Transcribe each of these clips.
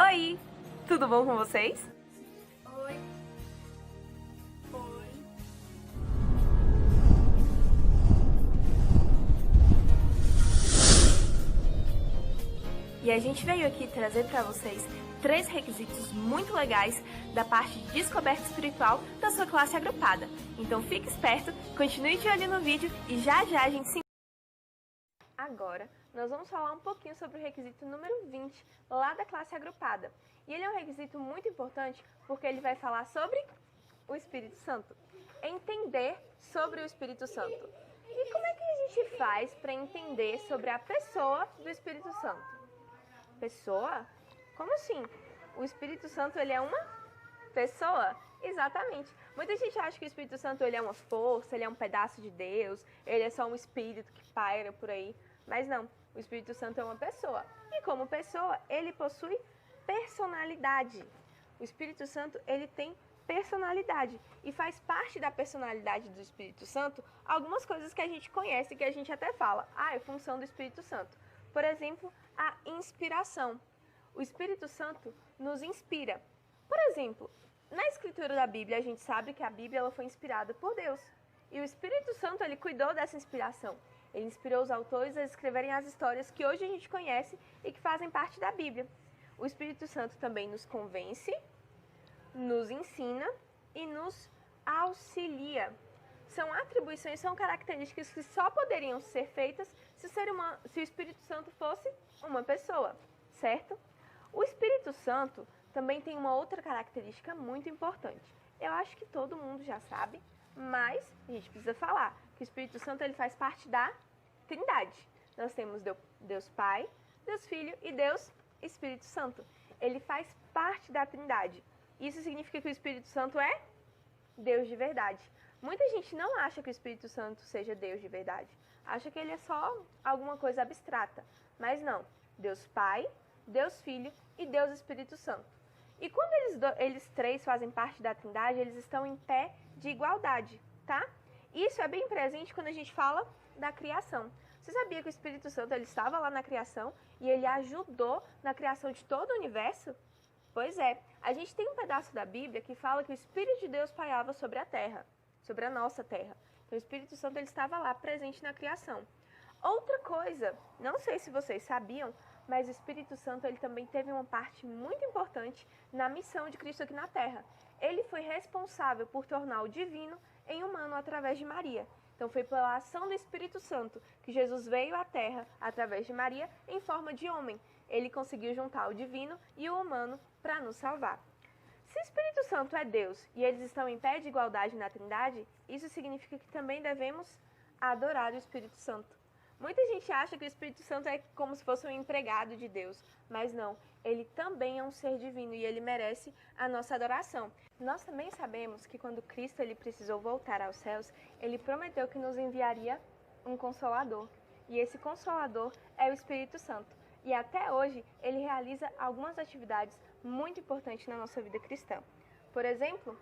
Oi! Tudo bom com vocês? Oi. Oi. E a gente veio aqui trazer para vocês 3 requisitos muito legais da parte de descoberta espiritual da sua classe agrupada. Então fique esperto, continue de olho no vídeo e já já a gente se... Agora, nós vamos falar um pouquinho sobre o requisito número 20, lá da classe agrupada. E ele é um requisito muito importante porque ele vai falar sobre o Espírito Santo. Entender sobre o Espírito Santo. E como é que a gente faz para entender sobre a pessoa do Espírito Santo? Pessoa? Como assim? O Espírito Santo, ele é uma pessoa? Exatamente. Muita gente acha que o Espírito Santo ele é uma força, ele é um pedaço de Deus, ele é só um espírito que paira por aí. Mas não, o Espírito Santo é uma pessoa. E como pessoa, ele possui personalidade. O Espírito Santo, ele tem personalidade. E faz parte da personalidade do Espírito Santo algumas coisas que a gente conhece, que a gente até fala. É função do Espírito Santo. Por exemplo, a inspiração. O Espírito Santo nos inspira. Por exemplo, na escritura da Bíblia, a gente sabe que a Bíblia ela foi inspirada por Deus. E o Espírito Santo ele cuidou dessa inspiração. Ele inspirou os autores a escreverem as histórias que hoje a gente conhece e que fazem parte da Bíblia. O Espírito Santo também nos convence, nos ensina e nos auxilia. São atribuições, são características que só poderiam ser feitas se o Espírito Santo fosse uma pessoa, certo? O Espírito Santo também tem uma outra característica muito importante. Eu acho que todo mundo já sabe, mas a gente precisa falar que o Espírito Santo ele faz parte da Trindade. Nós temos Deus Pai, Deus Filho e Deus Espírito Santo. Ele faz parte da Trindade. Isso significa que o Espírito Santo é Deus de verdade. Muita gente não acha que o Espírito Santo seja Deus de verdade. Acha que ele é só alguma coisa abstrata. Mas não. Deus Pai, Deus Filho e Deus Espírito Santo. E quando eles três fazem parte da Trindade, eles estão em pé de igualdade, tá? Isso é bem presente quando a gente fala da criação. Você sabia que o Espírito Santo ele estava lá na criação e ele ajudou na criação de todo o universo? Pois é, a gente tem um pedaço da Bíblia que fala que o Espírito de Deus pairava sobre a terra, sobre a nossa terra. Então o Espírito Santo ele estava lá presente na criação. Outra coisa, não sei se vocês sabiam, mas o Espírito Santo ele também teve uma parte muito importante na missão de Cristo aqui na Terra. Ele foi responsável por tornar o divino em humano através de Maria. Então foi pela ação do Espírito Santo que Jesus veio à Terra através de Maria em forma de homem. Ele conseguiu juntar o divino e o humano para nos salvar. Se o Espírito Santo é Deus e eles estão em pé de igualdade na Trindade, isso significa que também devemos adorar o Espírito Santo. Muita gente acha que o Espírito Santo é como se fosse um empregado de Deus, mas não, ele também é um ser divino e ele merece a nossa adoração. Nós também sabemos que quando Cristo ele precisou voltar aos céus, ele prometeu que nos enviaria um Consolador, e esse Consolador é o Espírito Santo. E até hoje ele realiza algumas atividades muito importantes na nossa vida cristã. Por exemplo,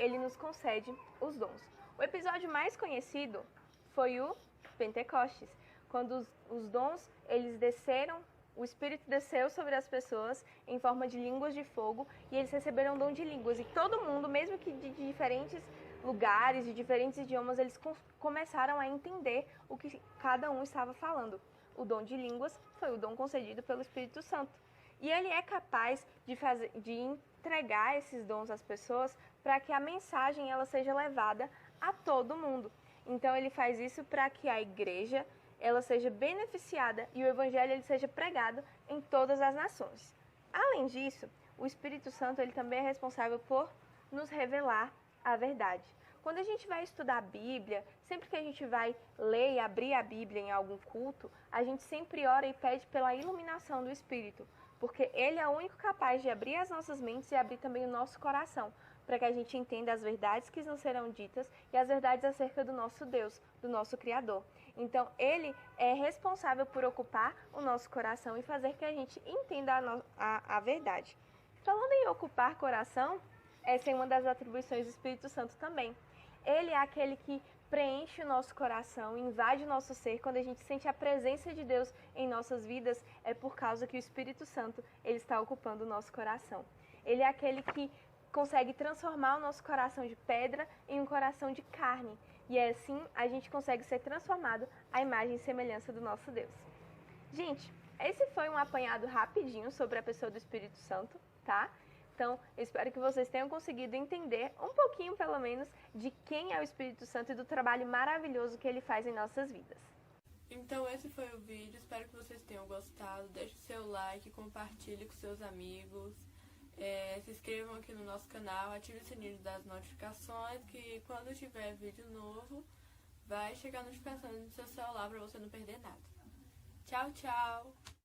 ele nos concede os dons. O episódio mais conhecido foi o Pentecostes, quando os dons eles desceram, o Espírito desceu sobre as pessoas em forma de línguas de fogo e eles receberam o dom de línguas. E todo mundo, mesmo que de diferentes lugares, de diferentes idiomas, eles começaram a entender o que cada um estava falando. O dom de línguas foi o dom concedido pelo Espírito Santo. E ele é capaz de entregar esses dons às pessoas para que a mensagem ela seja levada a todo mundo. Então ele faz isso para que a igreja ela seja beneficiada e o evangelho ele seja pregado em todas as nações. Além disso, o Espírito Santo ele também é responsável por nos revelar a verdade. Quando a gente vai estudar a Bíblia, sempre que a gente vai ler e abrir a Bíblia em algum culto, a gente sempre ora e pede pela iluminação do Espírito, porque ele é o único capaz de abrir as nossas mentes e abrir também o nosso coração, para que a gente entenda as verdades que nos serão ditas e as verdades acerca do nosso Deus, do nosso Criador. Então, ele é responsável por ocupar o nosso coração e fazer que a gente entenda a verdade. Falando em ocupar coração, essa é uma das atribuições do Espírito Santo também. Ele é aquele que preenche o nosso coração, invade o nosso ser, quando a gente sente a presença de Deus em nossas vidas, é por causa que o Espírito Santo ele está ocupando o nosso coração. Ele é aquele que consegue transformar o nosso coração de pedra em um coração de carne. E assim a gente consegue ser transformado à imagem e semelhança do nosso Deus. Gente, esse foi um apanhado rapidinho sobre a pessoa do Espírito Santo, tá? Então, eu espero que vocês tenham conseguido entender um pouquinho, pelo menos, de quem é o Espírito Santo e do trabalho maravilhoso que ele faz em nossas vidas. Então, esse foi o vídeo. Espero que vocês tenham gostado. Deixe o seu like, compartilhe com seus amigos. Se inscrevam aqui no nosso canal, ative o sininho das notificações, que quando tiver vídeo novo, vai chegar notificação no seu celular para você não perder nada. Tchau, tchau!